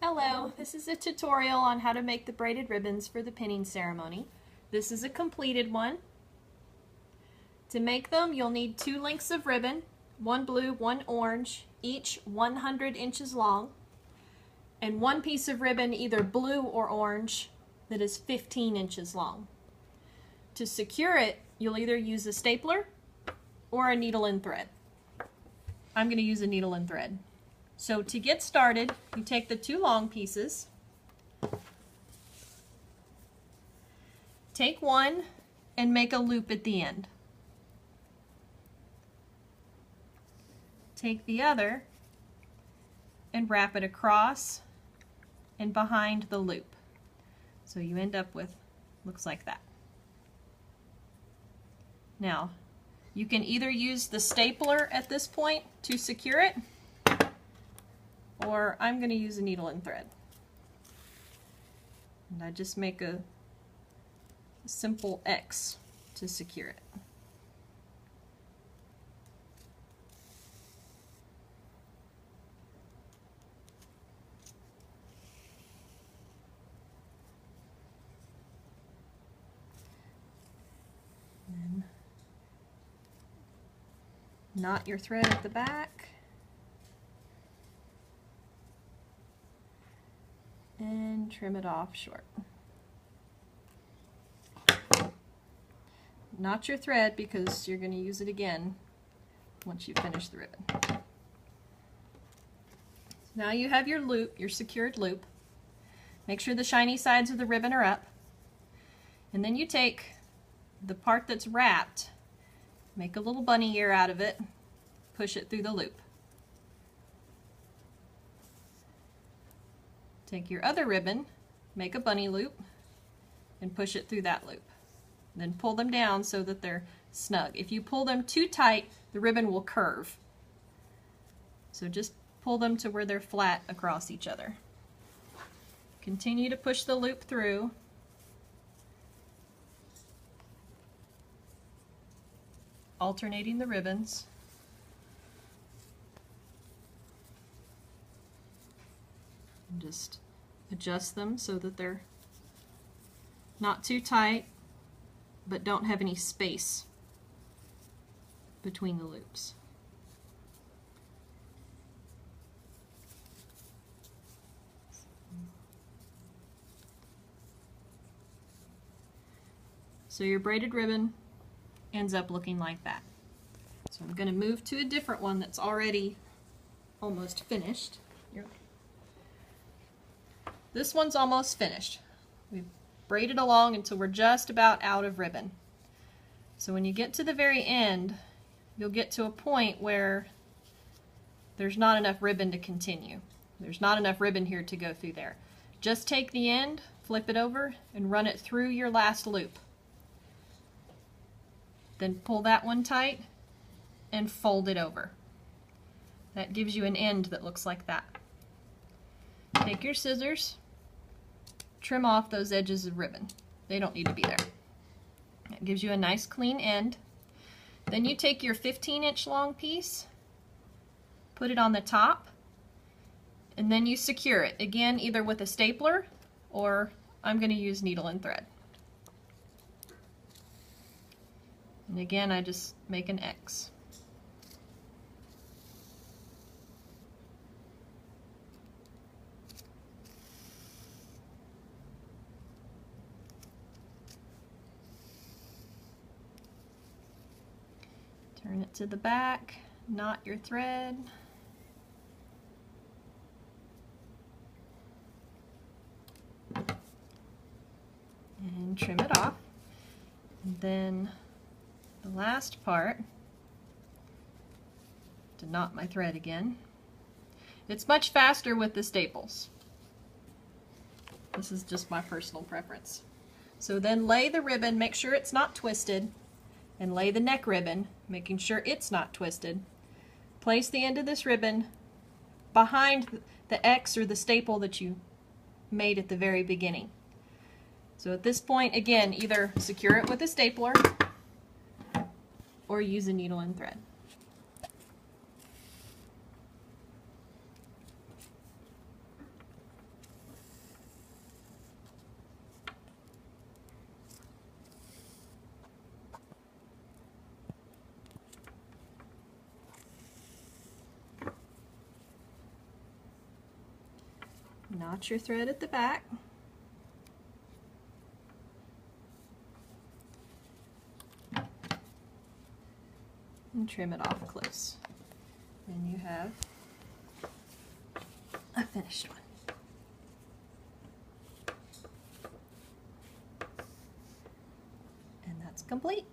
Hello, this is a tutorial on how to make the braided ribbons for the pinning ceremony. This is a completed one. To make them, you'll need 2 lengths of ribbon, one blue, one orange, each 100 inches long, and 1 piece of ribbon, either blue or orange, that is 15 inches long. To secure it, you'll either use a stapler or a needle and thread. I'm going to use a needle and thread. So to get started, you take the 2 long pieces, take one and make a loop at the end. Take the other and wrap it across and behind the loop. So you end up with, looks like that. Now, you can either use the stapler at this point to secure it, or I'm going to use a needle and thread. And I just make a simple X to secure it. And then knot your thread at the back. And trim it off short. Knot your thread because you're going to use it again once you finish the ribbon. Now you have your loop, your secured loop. Make sure the shiny sides of the ribbon are up. And then you take the part that's wrapped, make a little bunny ear out of it, push it through the loop. Take your other ribbon, make a bunny loop, and push it through that loop. Then pull them down so that they're snug. If you pull them too tight, the ribbon will curve. So just pull them to where they're flat across each other. Continue to push the loop through. Alternating the ribbons. Just adjust them so that they're not too tight but don't have any space between the loops. So your braided ribbon ends up looking like that. So I'm going to move to a different one that's already almost finished. This one's almost finished. We've braided along until we're just about out of ribbon. So when you get to the very end, you'll get to a point where there's not enough ribbon to continue. There's not enough ribbon here to go through there. Just take the end, flip it over, and run it through your last loop. Then pull that one tight and fold it over. That gives you an end that looks like that. Take your scissors, trim off those edges of ribbon. They don't need to be there. That gives you a nice clean end. Then you take your 15-inch long piece, put it on the top, and then you secure it. Again, either with a stapler or I'm going to use needle and thread. And again, I just make an X. Turn it to the back, knot your thread. And trim it off. And then the last part, to knot my thread again. It's much faster with the staples. This is just my personal preference. So then lay the ribbon, make sure it's not twisted, and lay the neck ribbon, making sure it's not twisted. Place the end of this ribbon behind the X or the staple that you made at the very beginning. So at this point, again, either secure it with a stapler or use a needle and thread. Knot your thread at the back. And trim it off close. Then you have a finished one. And that's complete.